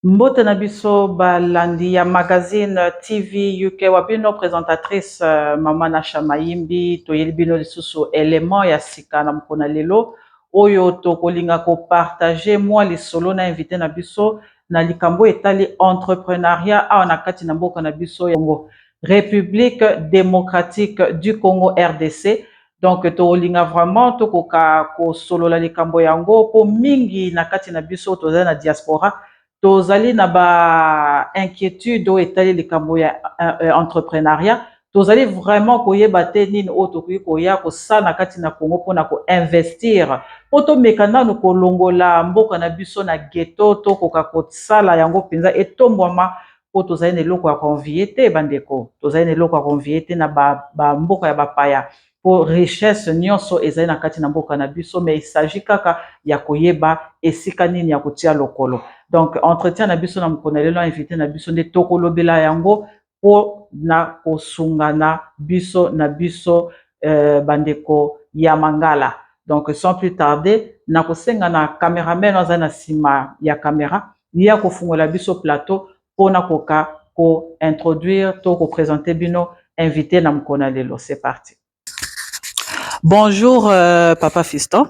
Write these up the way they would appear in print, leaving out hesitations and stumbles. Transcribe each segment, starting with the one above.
Mbote na biso balandi ya magazine TV UK wabino présentatrice Mama Nasha Mayimbi toyeli bino lisusu élément ya sika na mokona lelo oyo tokolinga ko partager moi lisolo na invité na biso na likambo etali entrepreneuriat awa na kati na mboka na biso yango République démocratique du Congo RDC. Donc tolinga vraiment tokoka ko solo la likambo yango po mingi na kati na biso tozali na diaspora tozali na ba inquiétude o etali likambo ya entrepreneuriat tozali vraiment koyeba te nini oyo tokoki koya kosala na kati na Congo mpona koinvestir po tomeka nanu kolongola mboka na biso na ghetto tokoka kosala yango mpenza etombwama po tozali na eloko ya konvie te bandeko tozali na eloko ya konvie te na bamboka ya bapaya po richesse nyonso ezali na kati na mboka na biso mais il s'agit kaka ya koyeba esika nini ya kotia lokolo. Donc entretien na biso na mokona lelo invité na biso nde tokolobela yango po na kosungana biso na biso bandeko ya mangala. Donc sans plus tarder na kosenga na cameraman azali na nsima ya caméra ya kofungola biso plateau pona koka ko introduire to ko présenter bino invité na mokona lelo. C'est parti. Bonjour Papa Fiston.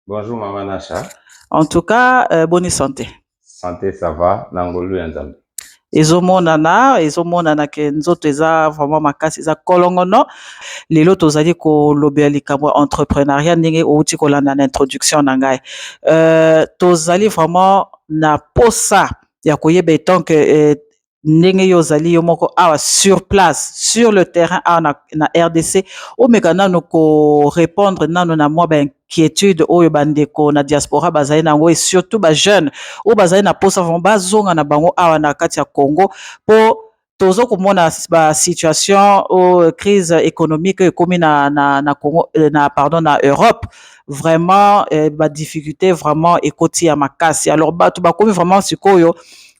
Bonjour Maman Nasha. En tout cas, bonne santé. Santé, ça va. Nangolu Nzambe. Ezomonana ke nzoto eza vraiment makasi eza kolongono. Lelo tozali ko lobela likambo entrepreneuriat ndenge outi kolanda na introduction na ngai. Tozali vraiment na posa ya koyeba tant que ndenge yo zali yo moko awa sur place sur le terrain awa na RDC omeka nano ko répondre nano na mwa ba inquiétude oyo bandeko na diaspora bazali nango et surtout ba jeune o bazali na posa vraiment bazonga na bango awa na kati ya Congo po tozo komona ba situation o crise économique ekomi na Congo na Europe vraiment ba difficulté vraiment ekoti ya makasi alors bato bakomi vraiment sikoyo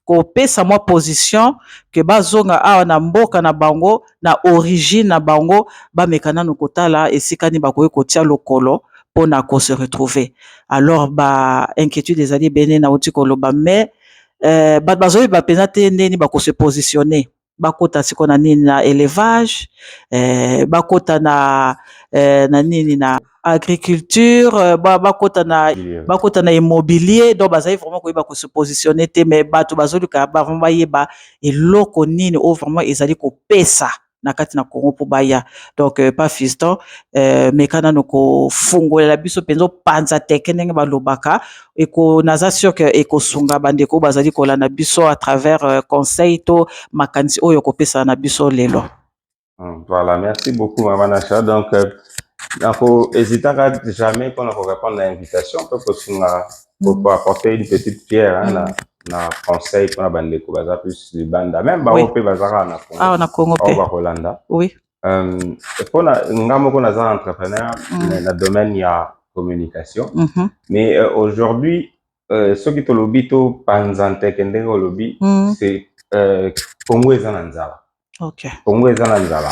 kopesa mwa position ke bazonga awa na mboka na bango na origine na bango bameka nanu kotala esika ni bakoki kotia lokolo pona ko se retrouver alors ba inquiétude ezali bene na uti koloba mais bato bazoyi bapenza te ndeni bako se positionner bakota siko na nini na élevage bakota na nini na agriculture bakota na immobilier donc bazali vraiment koyeba ko se positionner te mais bato bazoluka ba vraiment bayeba eloko nini o vraiment ezali kopesa na kati na Congo po baya donc pas Fiston mekana no ko fungolela biso penzo panza teke ndenge balobaka eko naza sûr que eko sunga bandeko bazali kolanda biso à travers conseil to makanisi oyo kopesa na biso lelo. Voilà, merci beaucoup Maman Nasha. Donc hésitera jamais qu'on a répondre à l'invitation pour apporter une petite pierre hein, na conseil pour la bande de Kobaza plus les bandes même ba ope bazara na Congo. Ah na Congo pe. Ba Hollanda. Oui. Pour na ngamo ko na za entrepreneur na domaine ya communication. Mais aujourd'hui ce qui te lobby to panzante kendenge lobby c'est Congo ezananzala. OK. Congo ezananzala.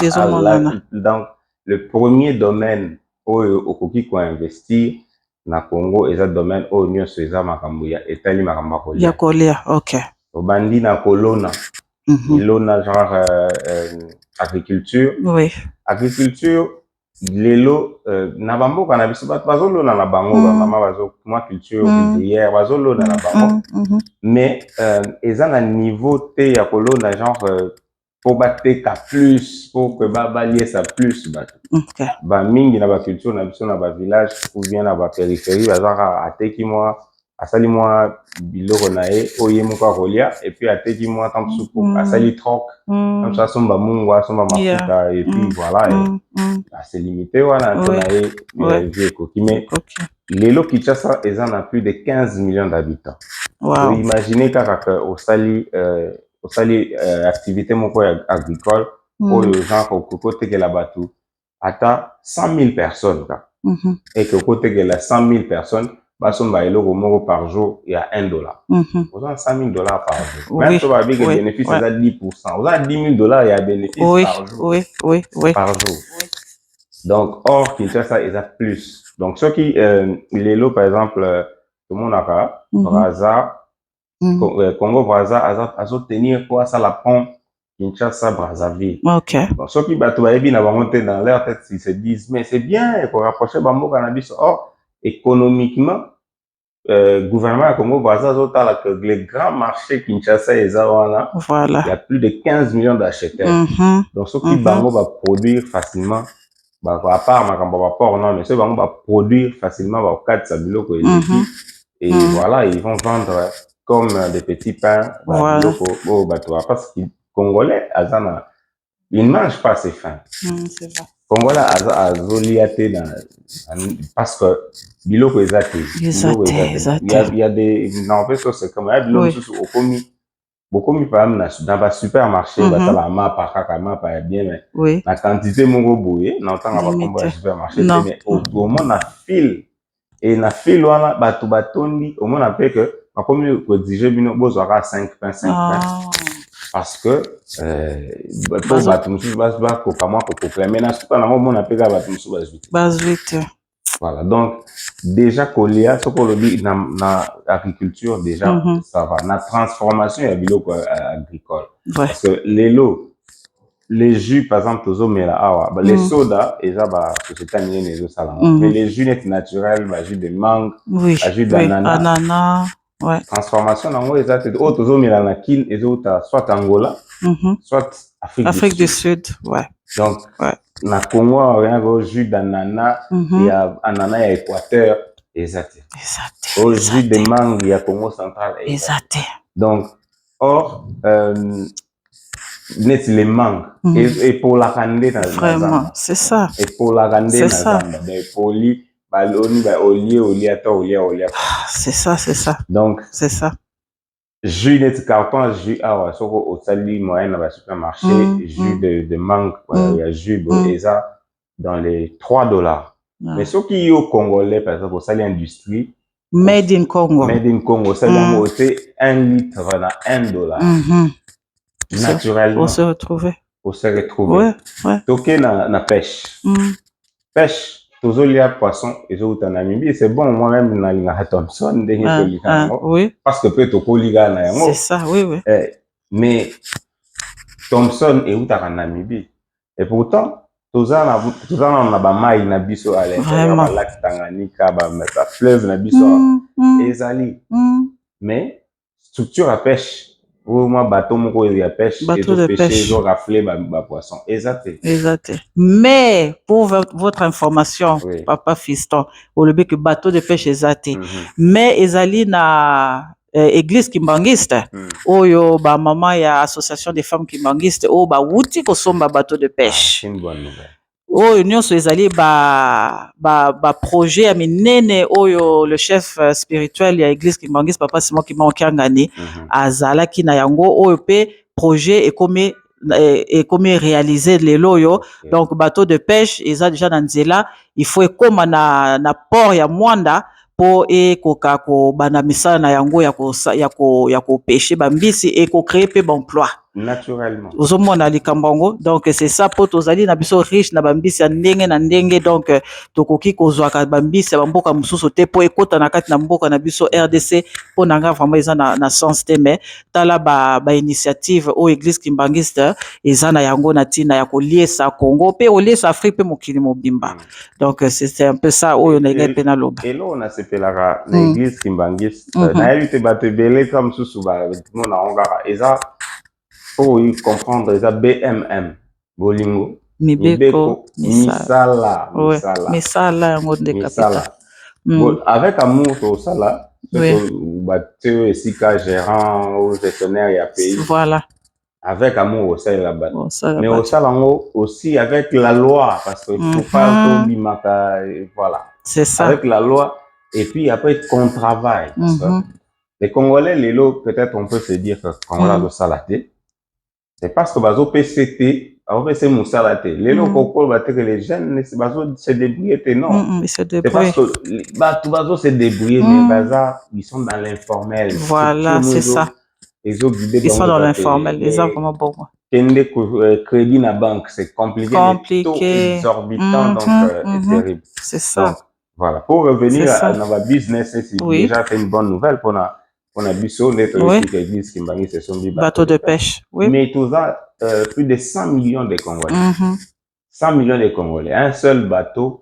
Donc le premier domaine où okoki ko investir na Congo eza domaine où nyonso eza makambo ya etali makambo kolia. Ya kolia, OK. Obandi na kolona. Ilona genre agriculture. Oui. Agriculture lelo na bamboka na biso bato bazolona na bango ba mama bazo moi culture hier bazolona na bango. Mais eza na niveau te ya kolona genre pour bateka plus pour que balier ça plus bato. OK. Ba mingi na ba culture na biso na ba village ou bien na ba périphérie bazaka ateki moi asali moi biloko na e oye moko kolia et puis ateki moi tant soupe asali troc comme ça somba mungwa somba mafuta et puis voilà c'est limité wana na e vieko mais lelo Kinshasa ezan a plus de 15 millions d'habitants. Wow. Donc imaginez kaka au sali activité moko agricole oyo genre kokote ke la batu ata 100 000 personnes et que côté que la 100 000 personnes basomba eloko moko par jour il y a $1 vous avez 100 000 par jour même si va dire que bénéfice c'est à 10% vous avez 10 000 il y a bénéfice par jour par jour donc or Kinshasa ils a plus donc ceux qui les lots par exemple tout le monde a Braza Congo Brazza azo tenir quoi ça la pont Kinshasa Brazzaville. OK. Bon, ceux qui bateau ba na bango te dans leur tête ils se disent mais c'est bien pour rapprocher bango cannabis. Or économiquement gouvernement à Congo Brazza que les grands marchés Kinshasa et Zawana, Voilà. il y a plus de 15 millions d'acheteurs. Donc ceux qui bango va produire facilement bah à part ma cambo rapport non mais ceux bango va produire facilement va 4 sabilo ko et voilà ils vont vendre comme des petits pains bah biloko oh bah toi parce que congolais azana ils ne mangent pas ces faim. C'est vrai. Congolais azoliate parce que biloko ezate il y a des non fait ça c'est comme biloko sous bokomi par exemple dans ba supermarché ba la mapa kaka mapa bien mais la quantité moko boye na tanga ba kombo supermarché mais au moment na fil et na fil wana bato batondi au moins après que bakomi ko exiger bino bozwaka 5 pains parce que bato mosusu bakoka mwa kokokela mais na suka nango omona mpe kaka bato mosusu bazwi. Voilà, donc déjà kolia soko olobi na agriculture déjà ça va na transformation ya biloko agricole parce que les jus par exemple tozomela awa les soda eza ba société minene ezosala mais les jus net naturels ba jus de mangue ba jus d'ananas transformation nango eza te oyo tozomela na kine ezouta soit Angola soit Afrique du Sud. Ouais. Donc, na Congo, on a jus d'ananas, il y a ananas à Équateur, exact. Au jus de mangue, il y a Congo central, exact. Donc, or, net les mangues, et pour la candé dans vraiment, c'est ça. Et pour la candé dans Zamba, pour lui, c'est ça, c'est ça. Donc, c'est ça. Jus net carton, jus awa, soko au sali moyen dans le supermarché, jus de mangue, il y a jus eza dans les $3. Mais ceux qui au Congolais, par exemple, au sali industrie, Made in Congo. Made in Congo, sali c'est 1 litre à $1. Naturellement. On se retrouver. On se retrouver. Ouais. Toké na pêche. Pêche. Tozolia poisson et autres en Namibie, c'est bon, moi-même, na linga Thompson, oui. Parce que peut-être au liga na yango. C'est ça, oui. Mais Thompson et autres en Namibie. Et pourtant, tozana na ba mai na biso à l'intérieur, ba lac Tanganyika, ba fleuve na biso, ezali. Mais structure à pêche. Moi, bateau moko ya pêche, bateau de pêche, ils ont raflé ba poisson. Exact. Mais pour votre information, papa fiston, au lieu que bateau de pêche exact. Mais ezali na église kimbangiste, oyo ba maman ya association des femmes kimbangiste, o ba wuti ko somba bateau de pêche. C'est une bonne nouvelle. Oyo nyonso ezali ba projet ya minene oyo le chef spirituel ya église kimbangiste papa Simon Kimbangani azalaki na yango oyo pe projet ekomi réalisé lelo yo. Donc bateau de pêche eza déjà na nzela, il faut ekoma na port ya Mwanda po ekoka ko bana misala na yango ya ko pêcher bambisi et ko créer pe emploi naturellement. Ozomona likambango, donc c'est ça po tozali na biso riche na bambisi ya ndenge na ndenge, donc tokoki kozwaka bambisi ya mboka mususu te po ekota na kati na mboka na biso RDC po nanga vraiment eza na sens te, mais tala ba initiative o église kimbangiste eza na yango na tina ya koliesa Congo pe oliesa Afrique pe mokili mobimba. Donc c'est un peu ça oyo na ngai pe na loba. Et là on a sepelaka na église kimbangiste na évité bato belé comme susu ba mona ongara eza pour y comprendre les BMM bolingo mibeko misala avec amour tout ça là bateau et si ka gérant ou gestionnaire ya pays voilà avec amour au sein là-bas mais au salango aussi avec la loi parce que faut pas tout bimaka voilà c'est ça avec la loi et puis après qu'on travaille parce que les Congolais les lots peut-être on peut se dire que Congolais de salaté. C'est parce que bazo PCT, on fait ces moussalaté. Les locaux que les jeunes bazo se débrouiller non. C'est parce que bazo se débrouiller mais baza ils sont dans l'informel. Voilà, c'est ça. Ils sont dans l'informel, ils ont vraiment bon. Crédit na banque, c'est compliqué. Taux exorbitant donc c'est terrible. C'est ça. Donc, voilà, pour revenir à notre business, c'est déjà fait une bonne nouvelle pour On a biso, l'église Kimbangi, ce sont des bateaux de pêche. Oui. Mais tout ça, plus de 100 millions de Congolais. 100 millions de Congolais. Un seul bateau.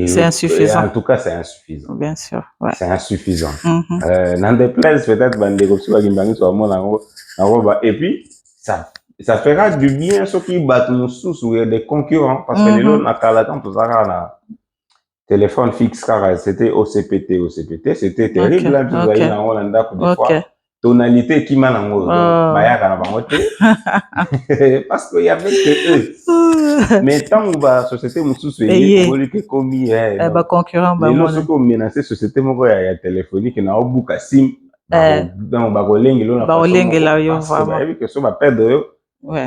C'est insuffisant. En tout cas, c'est insuffisant. Bien sûr. Ouais. C'est insuffisant. Dans des places, peut-être, et puis, ça fera du bien ceux qui battent nous sous des concurrents. Parce que les lots, tout ça, téléphone fixe, c'était OCPT. C'était terrible. Là, vous voyez, en Hollande, des fois. Tonalité qui m'a parce qu'il y avait que eux. Mais tant que la société m'a que commis concurrent les lots qui ont menacé société mon téléphonique na obuka sim donc bakolengi lo na que so ba perdre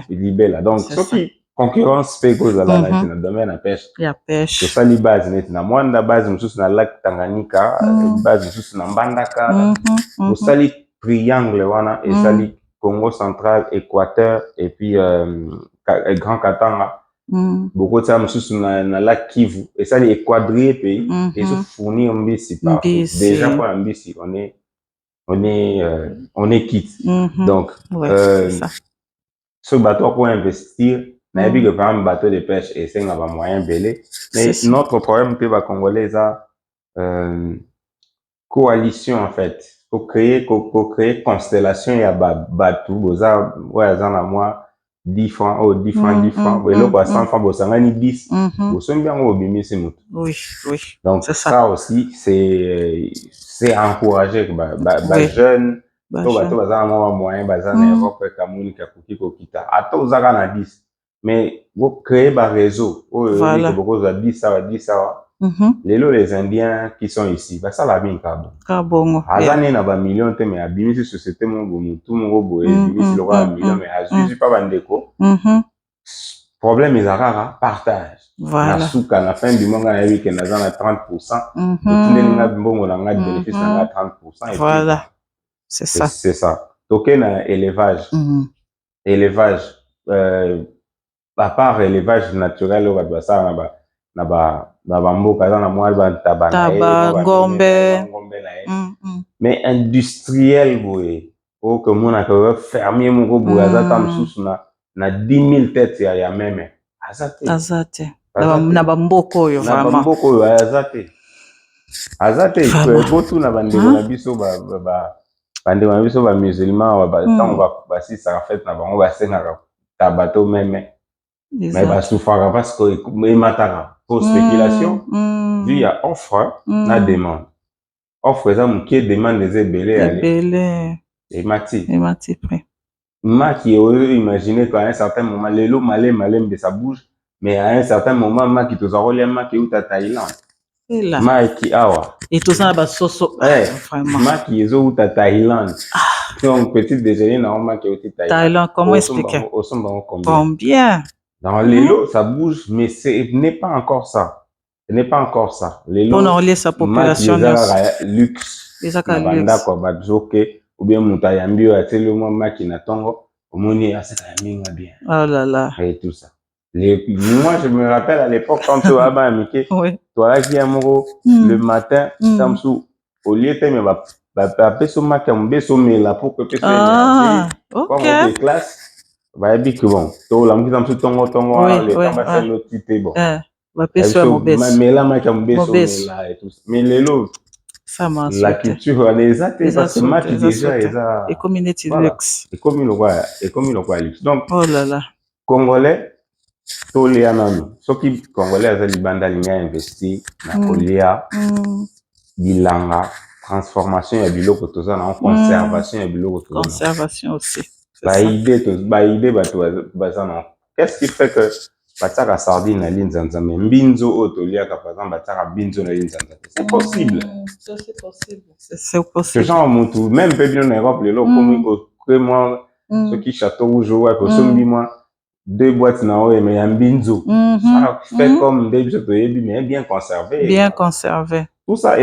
libella donc ce qui concurrence fait cause à la dans le domaine de pêche. Il y a pêche. C'est ça les bases net na mwanda base mususu na lac Tanganyika base mususu na Mbandaka vous sali triangle wana et sali Congo central, Équateur et puis Grand Katanga. Beaucoup de ça mususu na lac Kivu et ça les quadrillés pays et se fournir mbisi partout. Déjà pour mbisi on est quitte. Donc ce bateau pour investir n'a vu que par un bateau de pêche et c'est un moyen belé mais notre problème que va Congolais ça coalition en fait pour créer constellation ya bateau boza na moi 10 francs oh 10 francs et là quoi 100 francs boza ngani 10 bozo bien au bimisi mutu. Oui. Donc ça aussi c'est encourager ba jeunes to bato baza na moyen baza na Europe Cameroun kakuki kokita ata ozaka na 10 mais vous créez un réseau voilà. Beaucoup de 10 ça les Indiens qui sont ici ça va bien carbone azane na ba millions te mais abimisi société mon tout mon boye bimisi le roi millions mais azuzi pas bandeko problème est rare partage voilà na suka na fin du mois na week na za na 30% tindeli na mbongo na nga bénéfice na 30% et voilà c'est ça toke na élevage à part élevage naturel au va ça na ba mboka na moi ba tabana ngombe mais industriel boye o que mon a fermier mon boye za tam sous na 10 000 têtes ya même azate na ba mboko yo vraiment na mboko yo azate botu na bandeko na biso bandeko na biso ba musulman ba tant ba si ça fait na bango ba senga tabato même mais bah souffrira parce que il matara pour spéculation vu il y a offre na demande offre ça qui demande des belé et mati près qui imaginer qu'à un certain moment les lots malé de ça bouge mais à un certain moment qui te zaroli qui ou ta Thaïlande qui awa et tout ça ba soso vraiment qui est ou ta Thaïlande donc petit déjeuner normalement qui est Thaïlande comment expliquer combien dans les lots, ça bouge, mais ce n'est pas encore ça. Ce n'est pas encore ça. Les lots, on enlève sa population luxe. Ou bien Moutayambi, à tel moment, qui n'attend, au moni, à cette amie, bien. Oh là là. Et tout ça. Moi, je me rappelle à l'époque, quand tu vas à Mickey, toi, qui est amoureux, le matin, Samsou, au lieu de me faire son mac, on baisse au mail là pour que tu sois ok. Classe. Bah bien que bon to la mukita msu tongo le tamba c'est le titre bon va peso mobese mais là ma kambeso là et tout mais lelo ça marche la culture les athées parce que ma déjà eza et community luxe et comme le quoi luxe donc oh là là congolais to les ananu ceux qui congolais à libanda linya investi na kolia bilanga transformation ya biloko toza na conservation ya biloko toza conservation aussi idée bazana qu'est-ce qui fait que bataka sardine na linzanza mais mbinzo otoliaka par exemple bataka binzo na linzanza c'est possible c'est possible ce genre mutu même peu bien en Europe le comme que moi ce qui château rouge ouais pour sombi moi 2 boîtes na o mais mbinzo ça fait comme des choses mais bien conservé tout ça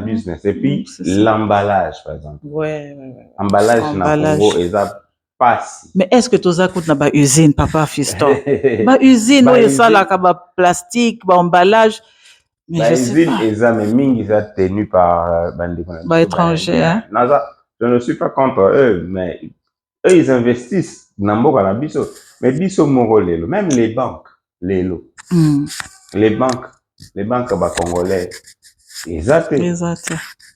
business et puis l'emballage par exemple emballage na Congo passe mais est-ce que toza kout na ba usine papa fiston ba usine oyo esalaka ba plastique ba emballage Mais Bah, je sais pas. mais mingi eza tenu par Bah, étranger, hein. Je ne suis pas contre eux, mais eux, ils investissent dans mboka na biso. Mais biso moko lelo, même les banques, lelo. Les banques ba congolais, eza te. Exact.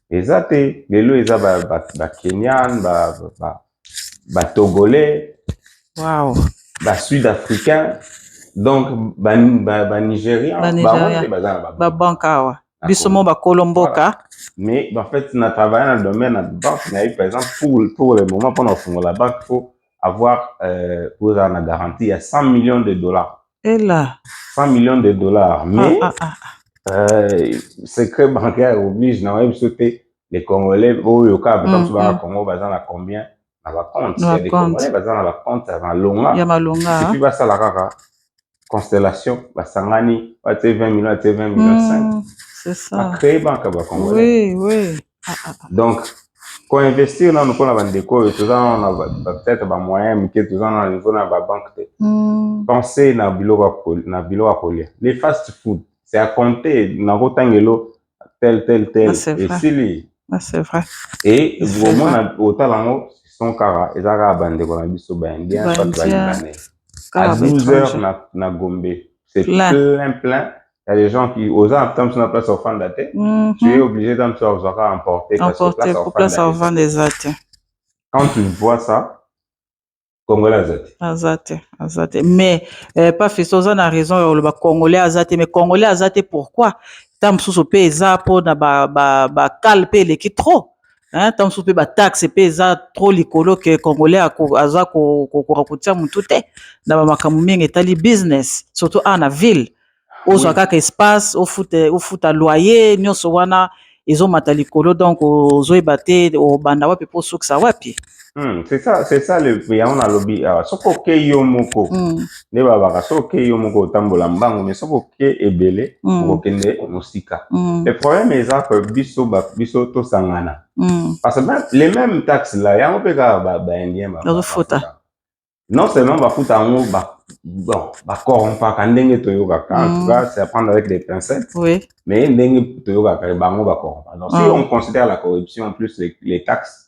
Eza te. Lelo eza ba Kenyan, ba Togolais, Wow. ba Sud-Africain, donc ba Nigérian, Ba ba Nigeria. te baza na Ba banque awa. Na Biso mo ba kolomboka. Voilà. Mais en fait, on a travaillé dans le domaine de la banque, mais par exemple, pour le moment, pendant qu'on la banque, il faut avoir, pour la garantie, il y a 100 millions de dollars. Et là. 100 millions de dollars. Mais, secret bancaire oblige, on va sauter les Congolais, au cas, par exemple, sur le Congo, par exemple, combien dans la compte. Il y a des Congolais, par exemple, dans la compte, dans Longa. Il y a Malonga. Et puis, ça, la constellation, Sangani, 20 millions, 20 millions 5. C'est ça. Créer banque à Congolais. Oui. Donc, quand investir dans nos bandeko, tout ça, on a peut-être des moyens, mais tout ça, on a niveau dans la banque. Pensez na bilo à coller. Les fast food, c'est à compter, na rotangelo, tel. Ah, c'est vrai. C'est vrai. Et vraiment, au talent, son cara, ils ont bandeko na biso, indien, soit libanais. À 12 heures, na Gombe. C'est plein. Il y a des gens qui, aux gens, comme sur la place au fond de la tête, tu es obligé d'en emporter pour place au fond des athées. Quand tu vois ça, Congolais azate. Mais, pas fait ça, on a raison, le Congolais azate, mais Congolais azate pourquoi? Tam sous pe eza po na ba calpe le qui trop. Hein, tam sous pe ba taxe pe eza trop likolo que Congolais aza ko rakutia mutu te. Na ba makamu mingi etali business, surtout en ville. Ozo kaka espace, au foot à loyer, nyonso wana ezomata likolo, donc ozoyeba te obanda wapi po sukisa wapi. C'est ça le on a lobby. Soko ke yo moko. Ne babaka soko ke yo moko tambola mbango, mais soko ke ebele okende mosika. Le problème est que biso to sangana. Parce que même les mêmes taxes là, ya on peut ka ba indien ba. Non seulement ba futa ngo ba corrompa kandenge toyoka. En tout cas, c'est à prendre avec des pincettes. Oui. Mais ndenge toyoka ka bango ba corrompa. Donc si on considère la corruption plus les taxes,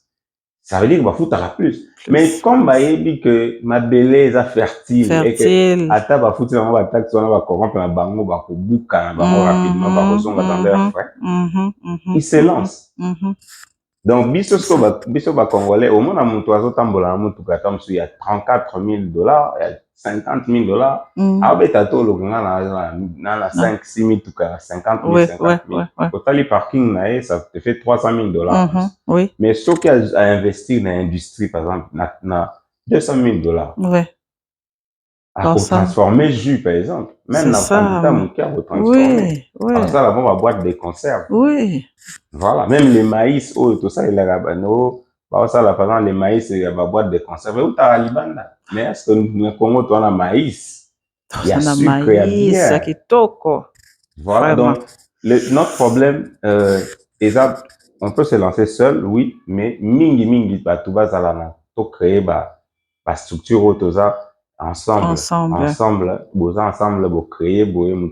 ça veut dire qu'il va foutre à plus. Mais comme il dit que ma belle est fertile et que ata va foutre dans la taxe, on va corrompre la bango, va bouca, va rapidement, va rezonger dans leur frais. Il se lance. Donc, biso ba congolais, au moins, à mon toiseau tambola, mon tout cas, il y a 34 000 $, il y a 50 000 $. Ah, ben, t'as tout le monde, dans 5, 6 000, tout cas, 50 000, 50 000. Quand le parking, ça te fait 300 000 $. Oui. Mais ceux qui ont investi dans l'industrie, par exemple, na 200 000 $. À transformer jus, par exemple. Même dans l'habitat, mon cœur va transformer. Comme ça, là, on va boire des conserves. Oui. Voilà. Même les maïs, tout ça, il y a ça, là, par exemple, les maïs, il va boire des conserves. Où t'as la Libanda? Mais est-ce que le Congo, tu as la maïs? Il y a sucre, il y a bière. Voilà. Donc, notre problème, on peut se lancer seul, oui, mais mingi, tout va zalana. Tout créer, structure, tout ça. Ensemble, vous créer, vous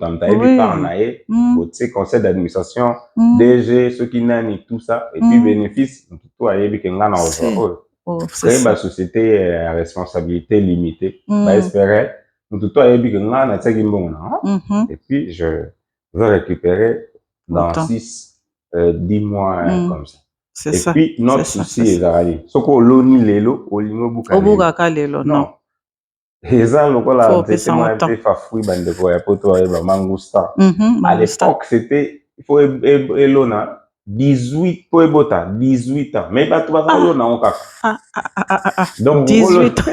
conseil d'administration, DG, ceux qui n'ont tout ça, et puis bénéfice, tout a créer ma société à responsabilité limitée, espérer, tout a et puis je veux récupérer dans 10 mois comme ça. Et puis notre souci est d'arriver. Ce qu'on l'oni lelo, olingo lelo, non. Eza lokola c'était moi été fafui bande ko ya poto ba mangousta. À l'époque c'était il faut elona 18 pour ebota 18 ans mais ba to ba elona on ka. Donc 18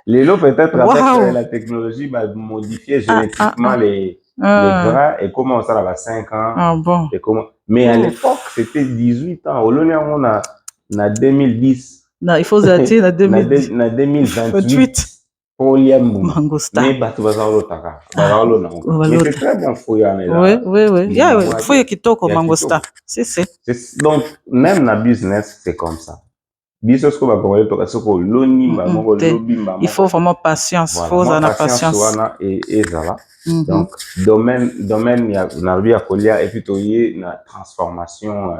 lelo peut-être avec la technologie va modifier génétiquement les gras et comment ça va 5 ans. Ah bon. Et comment mais à l'époque c'était 18 ans olona on a 2010. Non, il faut zater na 2028. Mangousta. Mais c'est très bon fouiller. Oui. Fouiller kitoko mangousta. C'est. Donc, même dans le business, c'est comme ça. biso siko bakongole toka siko loni mbango lobi mbango. Il faut vraiment patience. Voilà, faut en patience. wana ezala. Donc domaine ya nabi ya kolia et puis toye na transformation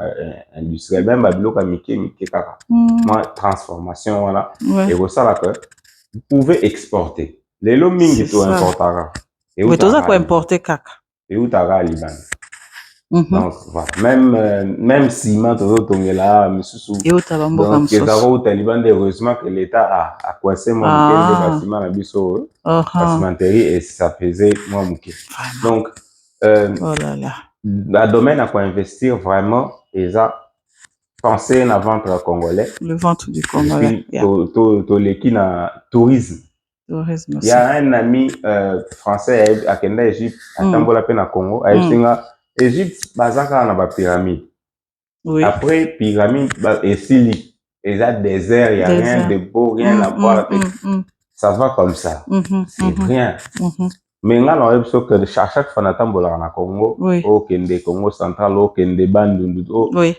industrielle même babiloko mike kaka. Moi transformation wana et ça là que vous pouvez exporter. Lelo mingi to importara. Et tout ça quoi importer kaka. Et où t'as Liban. Donc voilà, même ciment tongela misusu. Et où t'as bambo comme ça. Donc Taliban heureusement que l'État a coincé mon des bâtiments na biso cimenterie et ça faisait moi mouké. Donc oh là là. Le domaine à quoi investir vraiment et ça penser à ventre congolais. Le ventre du Congolais. To leki na tourisme. Tourisme. Il y a un ami français à Kenya Égypte à Tambola Pena Congo à Égypte bazaka na ba pyramide. Oui. Après pyramide et Sili, il y a désert, il y a rien de beau, rien à voir. Ça va comme ça. C'est rien. Mais là on a que chaque fois na Tambola na Congo, au Kende Congo central, au Kende Bandundu. Oui.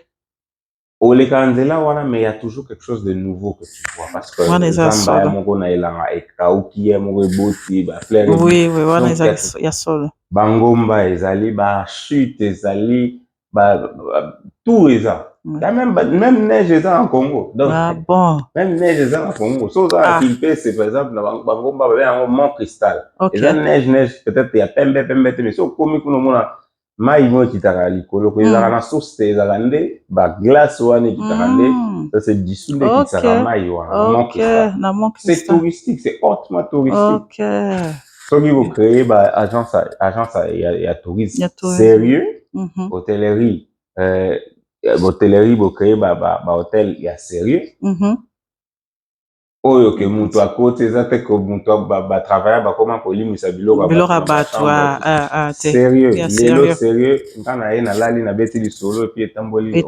Au Lekanzela wana mais il y a toujours quelque chose de nouveau que tu vois parce que Zamba ya moko na elanga ekauki ya moko eboti ba fleur. Oui, wana ya solo. Bangomba ezali ba chute ezali ba tout eza. Même neige eza en Congo. Donc bon. Même neige eza en Congo. So ça qui fait c'est par exemple Bangomba ba un mont cristal. Eza neige peut-être il y a pembe mais so komi kuno mona mai mo kitaka likolo ko ezala na source ezala nde ba glace wana kitaka nde ça c'est dissous de kitaka mai wana na mont cristal. C'est touristique, c'est hautement touristique. Soki vous créez ba agence ya tourisme sérieux, hôtellerie vous créez ba hôtel ya sérieux. Oyo ke mutu akote ezate ko mutu ba travailler ba comment kolimisa biloko ba sérieux lelo sérieux ngana ye na lali na beti lisolo et puis etamboli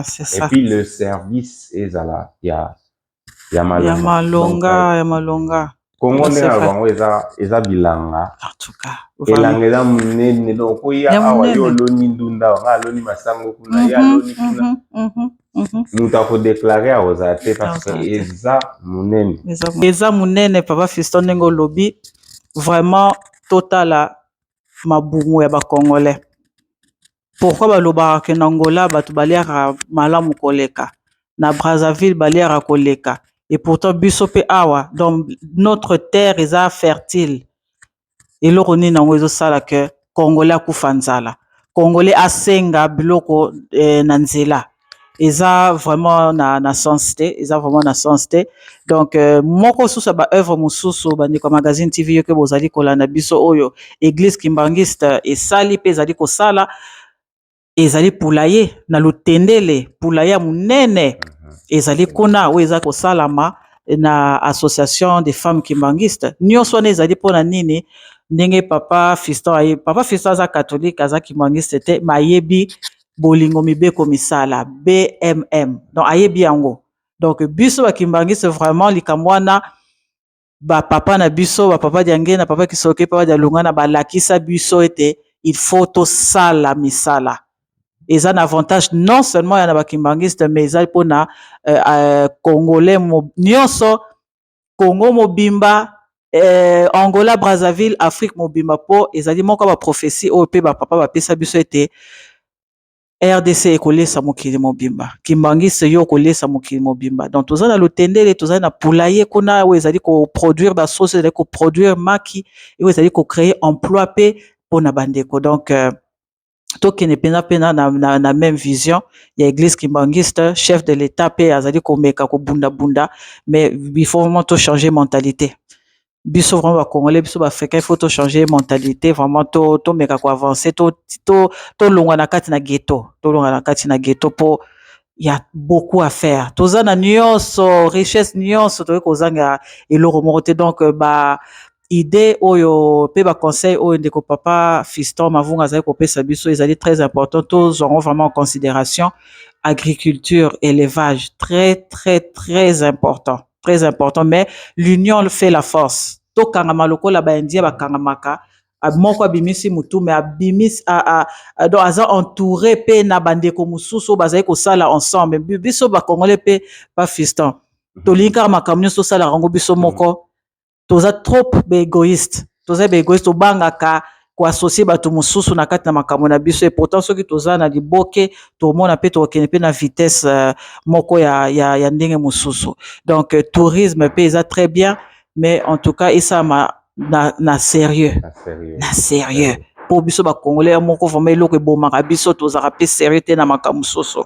c'est ça. Et puis le service ezala ya malonga Congo ne na bango eza bilanga en tout cas elanga eza munene donc oya awa yo loni ndunda nga loni masango kuna ya loni kuna mutu akodéclare akoza te parce que eza munene papa Fiston ndenge olobi vraiment totala mabungu ya bakongolais. Pourquoi balobaka ke na Angola bato baliaka malamu koleka na Brazzaville baliaka koleka et pourtant biso pe awa donc notre terre eza fertile eloko nini nango ezosala ke congolais akufa nzala congolais asenga biloko na nzela eza vraiment na sens te eza vraiment na sens te donc moko susu ba œuvre mosusu bandiko magazine TV yoke bozali kolanda biso oyo église kimbangiste esali pe ezali kosala ezali poulailler na lutendele poulailler munene ezali kuna oyo eza kosalama na association des femmes kimbangistes nyonso wana ezali mpona nini ndenge papa Fiston aza catholique aza kimbangiste te mayebi bolingo mibeko misala BMM donc ayebi yango donc biso bakimbangiste vraiment likambo wana bapapa na biso bapapa diange na papa kisoke papa dialunga na balakisa biso ete il faut tosala misala eza un avantage non seulement yana bakimbangiste mais eza mpona congolais nyonso Congo mobimba Angola Brazzaville Afrique mobimba po ezali moko ba prophétie oyo pe bapapa bapesa biso ete RDC ekolesa mokili mobimba kimbangiste yo kolesa mokili mobimba donc toza na lutendele toza na poulailler kuna oyo ezali koproduire basosi ezali koproduire maki oyo ezali kocréer emploi pe mpona bandeko donc tokende pena na même vision ya église kimbangiste chef de l'état pe azali komeka kobunda mais il faut vraiment to changer mentalité biso vraiment bakongolais biso baafricain il faut to changer mentalité vraiment to meka ko avancer to longwa na kati na ghetto po il y a beaucoup à faire toza na nyonso richesse nyonso to kozanga eloko moko te donc idée oyo pe ba conseil oyo ndeko papa Fiston Mavunga azali kopesa biso ezali très important tous auront vraiment en considération agriculture élevage très important mais l'union fait la force tokangama lokola ba indien bakangamaka moko abimisi mutu mais abimisi donc aza entouré pe na bandeko mususu bazali kosala ensemble biso bakongole pe ba fiston tolingi kaka makambo nyonso tosalaka yango biso moko toza trop baégoïste toza baégoïste tobangaka koassocie bato mosusu na kati na makambo na biso et pourtant soki toza na liboke tomona pe tokende pe na vitesse moko ya ndenge mosusu donc tourisme pe eza très bien mais en tout cas esalama na sérieux po biso bakongolais moko vraiment eloko ebomaka biso tozaka pe sérieux te na makambo mosusu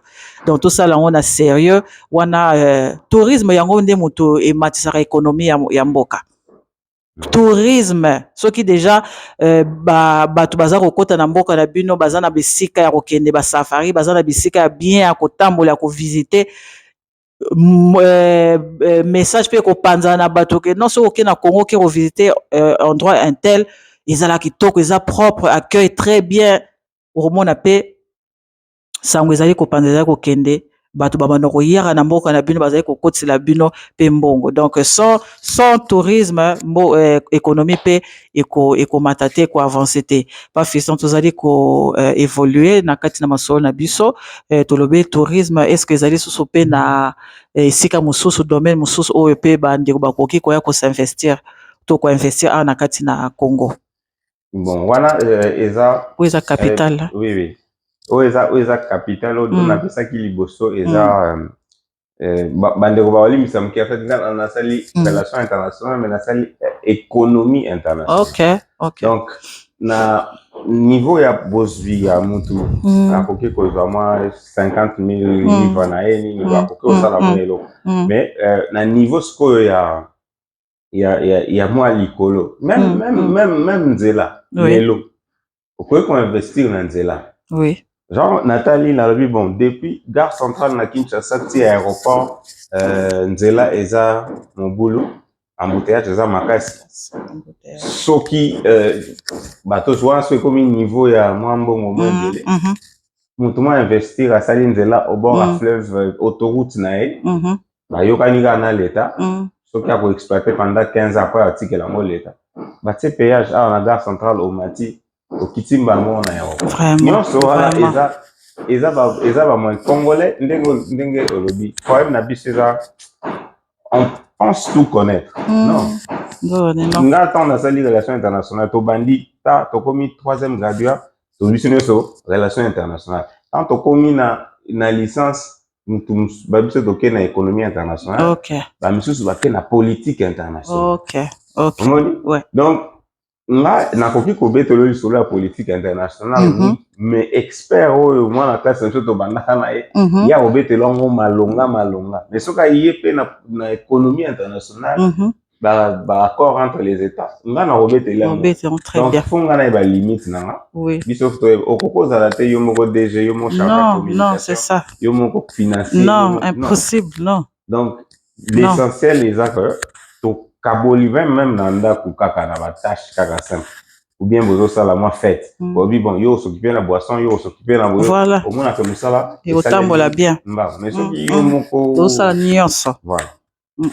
donc tosala yango na sérieux wana tourisme yango nde moto ematisaka économie ya mboka tourisme soki déjà bato baza kokota na mboka na bino baza na bisika ya kokende basafari baza na bisika ya bien ya kotambola ya kovisite message pe kopanzana na bato ke non soki okende na Congo ke kovisite endroit intel ezala kitoko eza propre accueil très bien okomona pe sango ezali kopanza ezali kokende bato babanda koyaka na mboka na bino bazali kokotisela bino pe mbongo donc sans tourisme économie pe ekomata te ekoavance te pa fiston tozali koévolue na kati na masolo na biso tolobi tourisme est-ce que ezali susu pe na esika mosusu domaine mosusu oyo pe bandeko bakoki koya kosinvestir to koinvestir awa na kati na Congo bon wana eza capital oui oyo eza capital oyo napesaki liboso eza bandeko baolimisa moke en fait nga nasali relation internationale mais nasali économie internationale donc na niveau ya bozwi ya mutu akoki kozwa mwa 50 000 livre na ye nini akoki kosala mwa eloko mais na niveau sikoyo ya mwa likolo même nzela lelo okoki koinvestir na nzela genre Nathalie nalobi bon depuis gare centrale na Kinshasa ti aéroport nzela eza mobulu embouteillage eza makasi soki bato wana so ekomi niveau ya mwa mbongo mwa ebele moto mwa investir asali nzela au bord ya fleuve autoroute na ye bayokani kaka na leta soki akoexploite pendant 15 ans après atikela yango leta batie péage awa na gare centrale omati okiti mbango na aéroport nyonso wana eza bamoi congolais ndenge olobi problème na biso eza on pense tout connaître non nga ntango nasali relation internationale tobandi ta tokomi 3e graduat tobiso nyonso relation internationale ntango tokomi na licence babiso toke na économie internationale bamisusu bake na politique internationale donc nga nakoki kobetelo lisolo ya politique internationale mais expert oyo mwana classe na biso tobandaka na ye ya kobetelo yango malonga mais soki aye mpe na économie internationale baaccord entre les états nga na kobetelo yango donc fo nga na ye balimite nanga biso okoki kozala te yo moko DG yo moko chargé de communication yo moko financier impossible donc l'essentiel eza que kaboli même na ndako kaka na batâche kaka simple ou bien bozosala mwa fête bobi bon yo s'occuper na boisson yo s'occuper na boyo omona ke mosala ekotambola bien mais soki yo moko tozosala nyonso voilà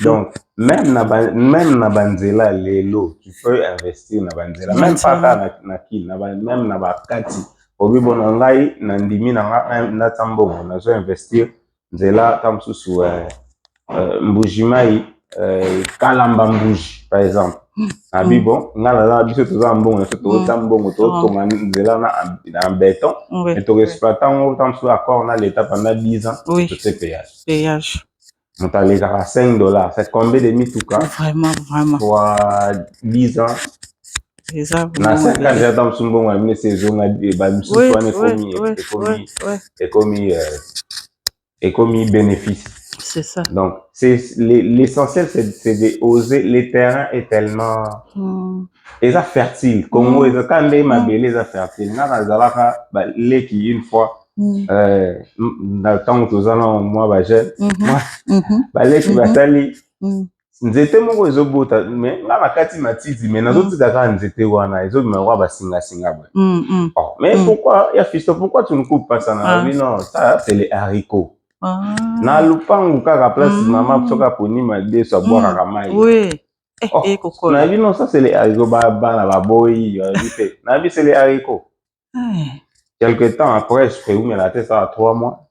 donc même na banzela lelo tu peux investir na banzela même pas na kili même na bakati obi bon na ngai na ndimi na nga nata mbongo nazo investir nzela ta mosusu mbujimai kalamba mbuji par exemple abi bon nga na biso toza mbongo so tozota mbongo totonga nzela na béton mais toexploite yango ta mosusu accord na l'état pendant 10 ans tote péage moto alekaka $5 c'est combien de mituka vraiment fois 10 ans na 5 ans déjà ta mosusu mbongo ya mine saison bamisusu wana ekomi bénéfice. C'est ça. Donc, l'essentiel, c'est d'oser. Les terrains est tellement... Ils sont fertiles. Congo, quand les mabélés sont fertiles, les qui, une fois, dans le temps où nous allons, moi, jeune, les qui va salir, nzete moko ezobota mais nga makati matiti mais nazotida kaka nzete wana ezobima basinga boye mais pourquoi ya fisto pourquoi tu ne coupes pas ça na vie non ça c'est les haricots na lupangu kaka place mama soka ponima de so boire kaka mai kokola. Non, ça c'est les haricots, baboy, c'est les haricots. Quelque temps après, je prévois la tête, ça a 3 mois.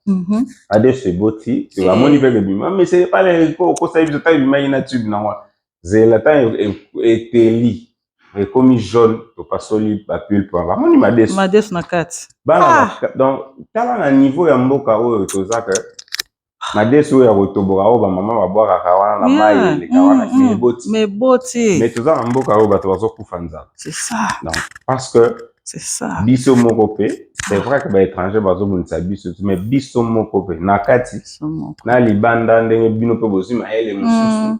Ade c'est beau, tu vas moni faire le bima, mais c'est pas les haricots, quand ça je taille bima ina tube na wa. C'est la taille est li. Et comme jaune, to pas solide, pas pulpe, va moni mades. Mades na kati. Donc, tala na niveau ya mboka oyo tozaka. Mades oyo ya kotoboka oyo ba maman ba boire kawana na mai le kawana mais boti. Mais tozaka mboka oyo bato bazokufa nzala. C'est ça. Donc, parce que c'est ça. Biso moko pe, c'est vrai que ba étranger bazobunisa biso, mais biso moko pe na kati na libanda ndenge bino pe bozima ele mususu.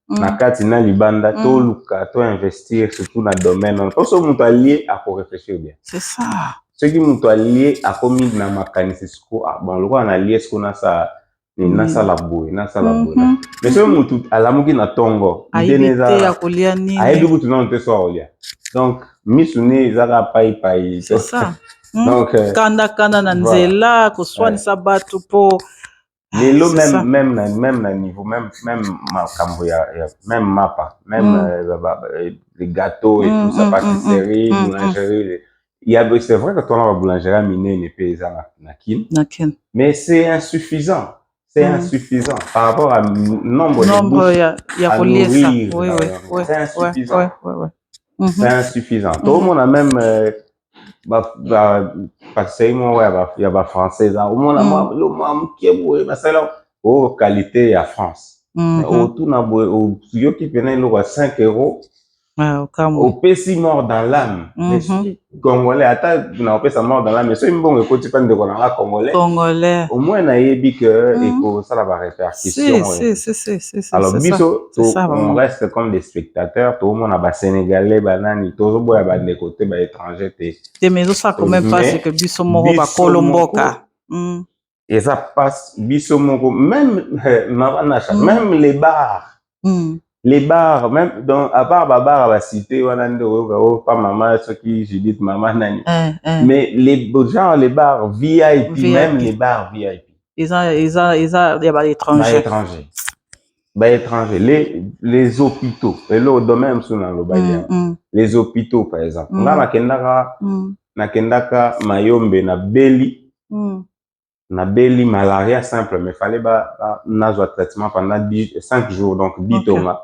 Na kati na libanda to luka to investir surtout na domaine. Parce que mutu allié à réfléchir bien. C'est ça. Ce qui mutu allié à commis na makanisi siko bon le roi na allié ce qu'on a ça na sala boy na sala boy. Mais ce mutu alamuki na tongo idéneza ya kolia nini. Ayebi kutu na nte so olia. Donc misune zaka pai. C'est ça. Donc kanda na nzela ko swanisa batu po lelo même na niveau même makambo ya même mapa même les gâteaux et tout ça pâtisserie boulangerie c'est vrai que toi la boulangerie minée ne peut na kin mais c'est insuffisant par rapport à nombre de bouches ya kolia oui c'est insuffisant c'est insuffisant tout le monde a même pâtisserie moi ya ba français au monde le moi mkiebo masala au qualité ya France autour na boy yo qui venait le 5 € au pesi mort dans l'âme mais congolais ata na pesa mort dans l'âme mais so mbongo ko tipa ndeko na congolais au moins na yebi que eko ça la répercussion c'est alors biso on reste comme des spectateurs tout le monde a ba sénégalais banani tout boya ba de côté ba étranger te mais ça quand même pas c'est que biso moko ba kolomboka et ça passe biso moko même même les bars les bars même donc à part babar va citer wanando pas maman ce qui Judith maman nani mais les gens les bars VIP même les bars VIP ils y a étrangers les hôpitaux et le domaine sous dans le les hôpitaux par exemple nga nakendaka Mayombe na beli malaria simple mais fallait nazwa traitement pendant 5 jours donc 10 tonga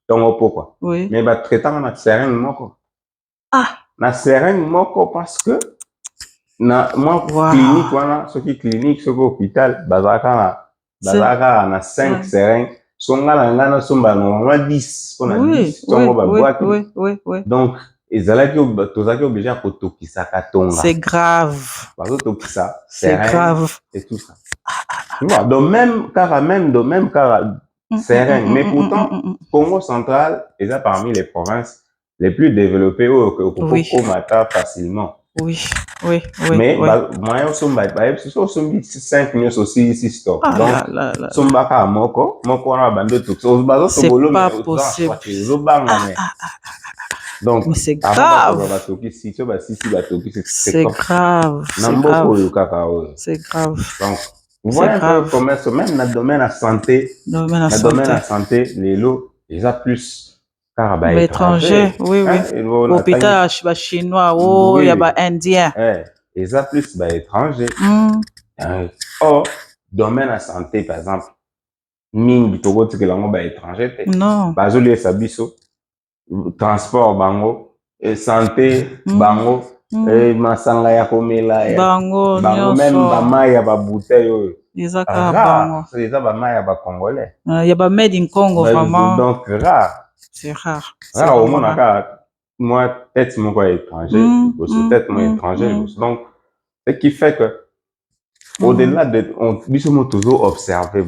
donc pourquoi mais traitement na seringue moko na seringue moko parce que na clinique wana soki clinique soki hôpital bazaka na 5 seringues songa na ngana somba na 10 on a 10 tongo ba boîte donc ezalaki tozaki obligé à kotokisa katonga c'est grave bazotokisa c'est grave et tout ça donc même seringue mais pourtant Congo central est parmi les provinces les plus développées où on mata facilement mais moyen somba 5 minutes aussi ici stop donc somba ka moko na bando tukso bazo c'est pas possible donc mais c'est grave c'est grave c'est grave donc voilà commerce même dans le domaine de la santé les lots ils a plus car étranger oui hôpital chinois il y a indien ils a plus étranger or domaine de santé par exemple mingi tokoti que lango étranger non bazoli sabiso transport bango et santé bango et masanga ya komela bango même ba mai ya ba bouteille oyo ezaka bango c'est ça ba mai ya ba congolais il y a ba made in Congo vraiment donc rare c'est rare au monde moi tête mon quoi étranger peut-être moi étranger donc ce qui fait que au-delà de on biso toujours observer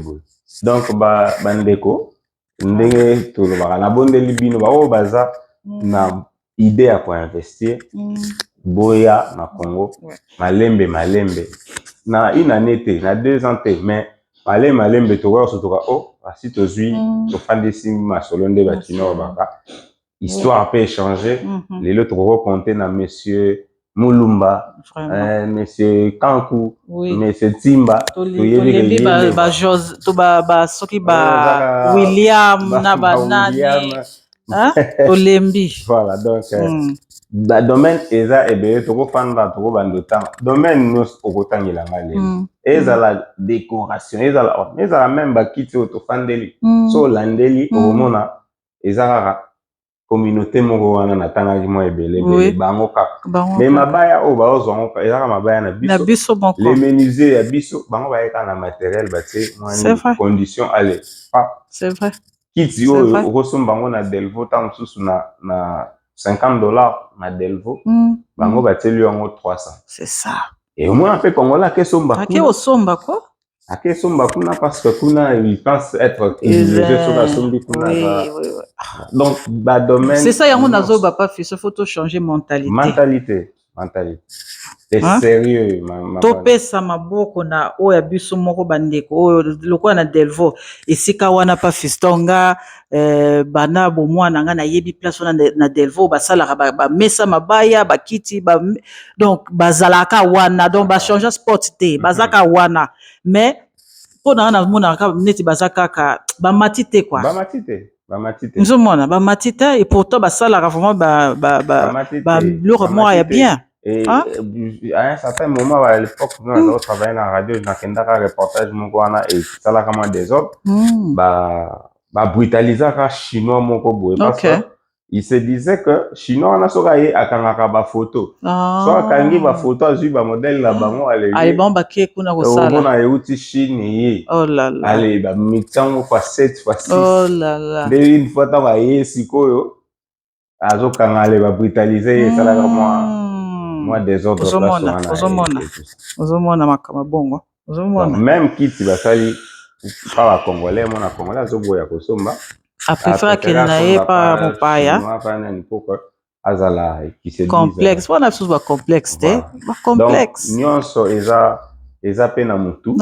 donc ba ndeko ndenge to ba na bondeli bino ba o baza na idée à quoi investir boya na Congo malembe na une année na 2 ans mais malembe to surtout si to zui to fandisi masolo nde batino baka histoire peut changer les autres compter na monsieur Mulumba, Vraiment. monsieur Kankou, Oui. monsieur Timba, tolembi soki ba Zaka, William na William. banani hein? Tolembi. Voilà, donc, Mm. domaine eza ebele tokofanda tokobanda otanga domaine nyonso okotangela lelo ezala décoration ezala même bakiti oyo tofandeli so olandeli okomona eza kaka communauté moko wana natangaki mwa ebele bango kaka mais mabaya oyo baozwango eza kaka mabaya na biso les menuisiers ya biso bango bayeka na matériel batie mwani condition ale c'est vrai kiti oyo okosomba yango na Delvaux ntango mosusu na $50 na Delvaux bango batieli yango 300. C'est ça. Et omona mpe Congolais akesomba kuna parce que kuna il pense être privilégié soki asombi kuna donc badomaine c'est ça yango nazoba pa fiso faut to changer mentalité et sérieux topesa maboko na oyo ya biso moko bandeko oyo lokola na Delvaux esika wana pa fistonga bana bomwana nga nayebi place wana na Delvaux basalaka bamesa mabaya bakiti donc bazalaka wana donc bachange sport te bazaka wana mais mpo na nga namonaka neti baza kaka bamati te quoi nzomona bamati te et pourtant basalaka vraiment biloko moko ya bien. Et à un certain moment, à l'époque, nous avons travaillé dans la radio, j'ai fait un reportage et ça là comme des autres, brutaliser les Chinois parce que il se disait que Chinois on a sokaye akangaka ba photo. So akangi ba photo azu ba modèle la bango allez. Allez bon baké kuna ko sala. On a euti Chine yi. Oh là là. Allez ba mitsango fois 7 fois 6. Oh là là. Dès une fois ta ba sikoyo azo kangale ba brutaliser ça là moi des autres ozomona makama bongo ozomona même kiti basali pa Congolais mona Congolais azoboya kosomba apréfère qu'il n'aille pas mopaya azala qui se complexe wana biso ba complexe te ba complexe donc nyonso eza pe na mutu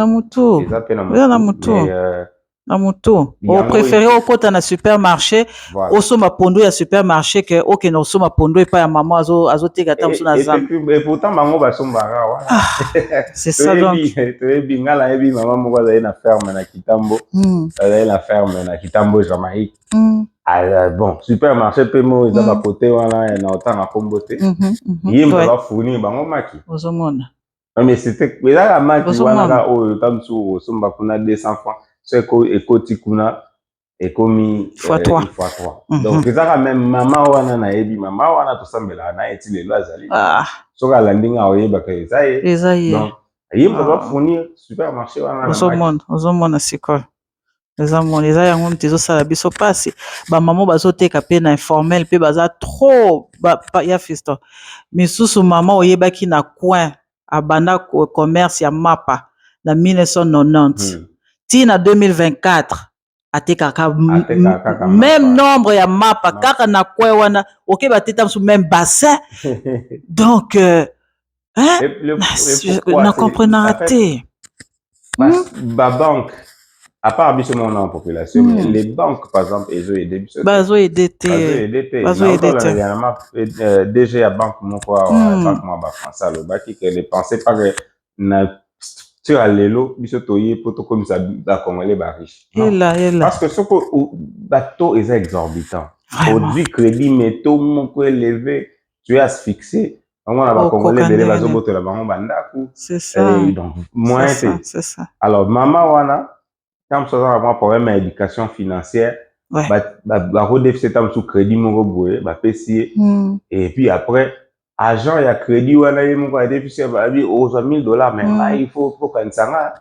na moto o préféré okota na supermarché osomba pondo ya supermarché que okena osomba pondo epa ya mama azoteka ta mosu na zamba et pourtant bango basombaka wana c'est ça donc toyebi nga nayebi mama moko azali na ferme na Kitambo Jamaïque bon supermarché mpe mo eza bakote wana na otanga kombo te ye mpe bafournir bango maki ozomona mais c'était ezaka maki wana ka oyo ta mosu osomba kuna 200 francs so ekoti kuna ekomi x3 donc ezaka même mama wana nayebi mama wana tosambelaka na ye ti lelo azali soki alandi nga oyebaka eza ye donc ye mpe bafournir supermarché wana ozomona sikoyo eza yango nti ezosala biso mpasi bamama bazoteka mpe na informel mpe baza trop ya fisto misusu mama oyebaki na coin abanda commerce ya mapa na 1990 tina 2024 atekaka même nombre ya mapa kaka na coin wana okeba teta mosu même bassin donc na comprenaka te babanque à part biso mona en population les banques par exemple ezoyede biso bazoyede te DG ya banque moko banque mwa bafrançais alobaki que ne pensez pas que na sur lelo biso toye po tokomisa bacongolais bariche parce que soko bateau est exorbitant produit crédit métaux moko élevé tu es asphyxié on a bacongolais bele bazobotola bango bandako donc moins c'est ça alors mama wana quand ça a un problème d'éducation financière redéficit sous crédit moko boye bapesi et puis après agent ya crédit wana ye moko a déficit aux $1000 mais il faut kanisanga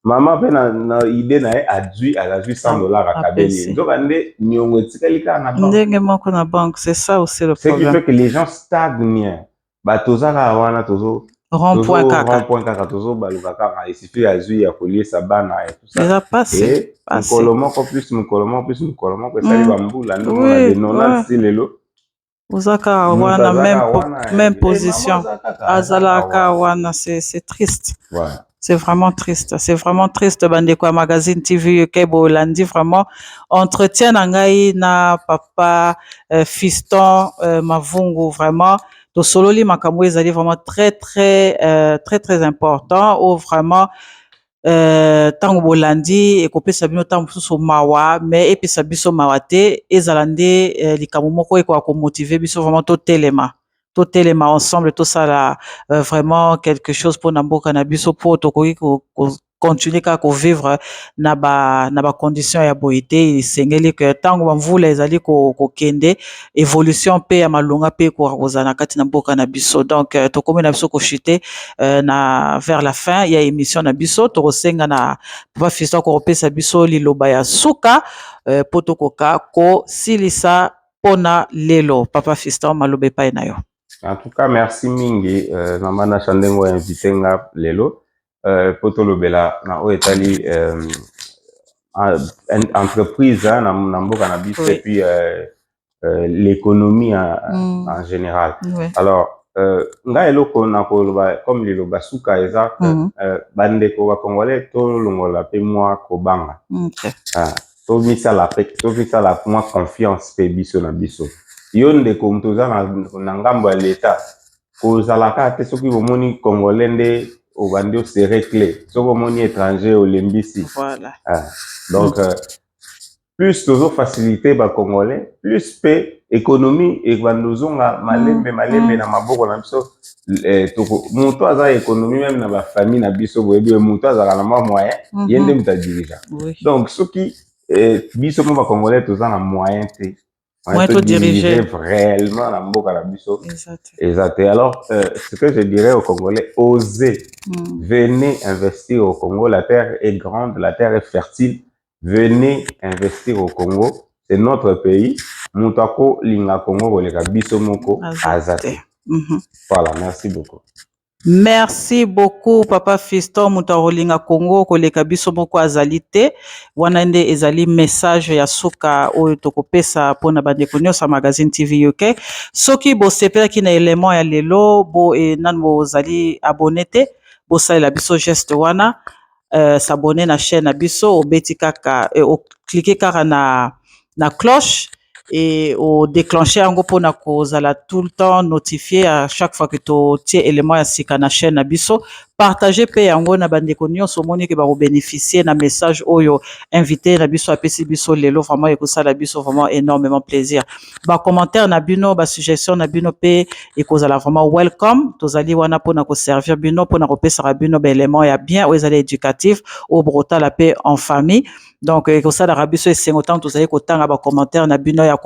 mama pe na idée na adui à $100 à kabeli donc ande nyongo etikali ka na banque ndenge moko na banque c'est ça aussi le problème ce qui fait que les gens stagnent batozaka wana tozo rond-point kaka tozo baluka kaka il suffit azui ya kolie sabana et tout ça déjà passé mkolomoko plus esali bambula ndongo na de 90 lelo ozaka wana même position azalaka wana c'est triste c'est vraiment triste bandeko ya magazine TV Kebo Landi vraiment entretien na ngai na papa Fiston Mavungu vraiment to sololi makambo ezali vraiment très important ou vraiment tango bolandi ekopesa bino tango mosusu mawa mais epesa biso mawa te ezala nde likambo moko ekoka komotive biso vraiment totelema ensemble tosala vraiment quelque chose mpona mboka na biso mpo tokoki continuer kaka kovivre na ba condition ya boye te esengeli ke ntango bamvula ezali kokende évolution mpe ya malonga mpe ekoka kozala na kati na mboka na biso donc tokomi na biso kochute na vers la fin ya émission na biso tokosenga na papa Fiston kokopesa biso liloba ya suka mpo tokoka kosilisa mpona lelo. Papa Fiston, maloba epai na yo. En tout cas, merci mingi na mana chandengo invité nga lelo poto lobela na o etali entreprise na mboka na biso et puis l'économie en général. Alors nga eloko na koloba comme liloba suka eza bandeko ba congolais to longola pe moi kobanga. To misala moi confiance pe biso na biso. Yo ndeko mtoza na ngambo ya leta kozalaka te soki bomoni congolais nde obandi osere clé soki omoni étranger olembisi. Voilà. Donc plus tozo facilité ba congolais plus pe économie ebandi ozonga malembe na maboko na biso moto aza économie même na ba famille na biso boyebi moto azaka na moyen yende muta dirija. Donc soki biso mo ba congolais toza na moyen te on peut diriger réellement la mboka na biso. Exact. Alors, ce que je dirais aux Congolais, osez, venez investir au Congo. La terre est grande, la terre est fertile. Venez investir au Congo. C'est notre pays. Moutako linga Congo koleka biso moko azate. Voilà, merci beaucoup. Merci beaucoup Papa Fiston Mutarolinga Congo koleka biso moko azali te wana nde ezali message ya suka oyo tokopesa pona bandeko nyonso magazine TV UK soki bosepelaki na élément ya lelo bo nanu bozali abonné te bosalela biso geste wana s'abonner na chaîne na biso obeti kaka cliquer kaka na cloche et au déclencher yango pona kozala tout le temps notifié à chaque fois que to tie élément ya sika na chaîne na biso partager pe yango na bandeko nyonso moni ke ba bénéficier na message oyo invité na biso apesi biso lelo vraiment ekosala biso vraiment énormément plaisir ba commentaire na bino ba suggestion na bino pe ekozala vraiment welcome tozali wana pona ko servir bino pona kopesa bino ba élément ya bien o ezali éducatif au brota la paix en famille. Donc ekosala rabiso esengo tant tozali kotanga ba commentaire na bino ya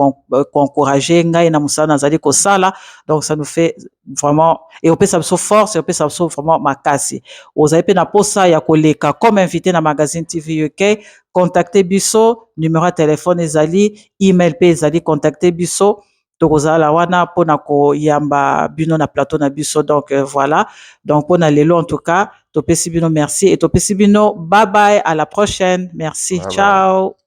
encourager ngai na musana nazali kosala donc ça nous fait vraiment et opesa biso force et opesa biso vraiment makasi ozali pe na posa ya koleka comme invité na magazine TV UK contacter biso numéro de téléphone ezali email pe ezali contacter biso tokozala wana pona ko yamba bino na plateau na biso donc voilà donc pona lelo en tout cas topesi bino merci et topesi bino bye bye à la prochaine merci Bye ciao bye.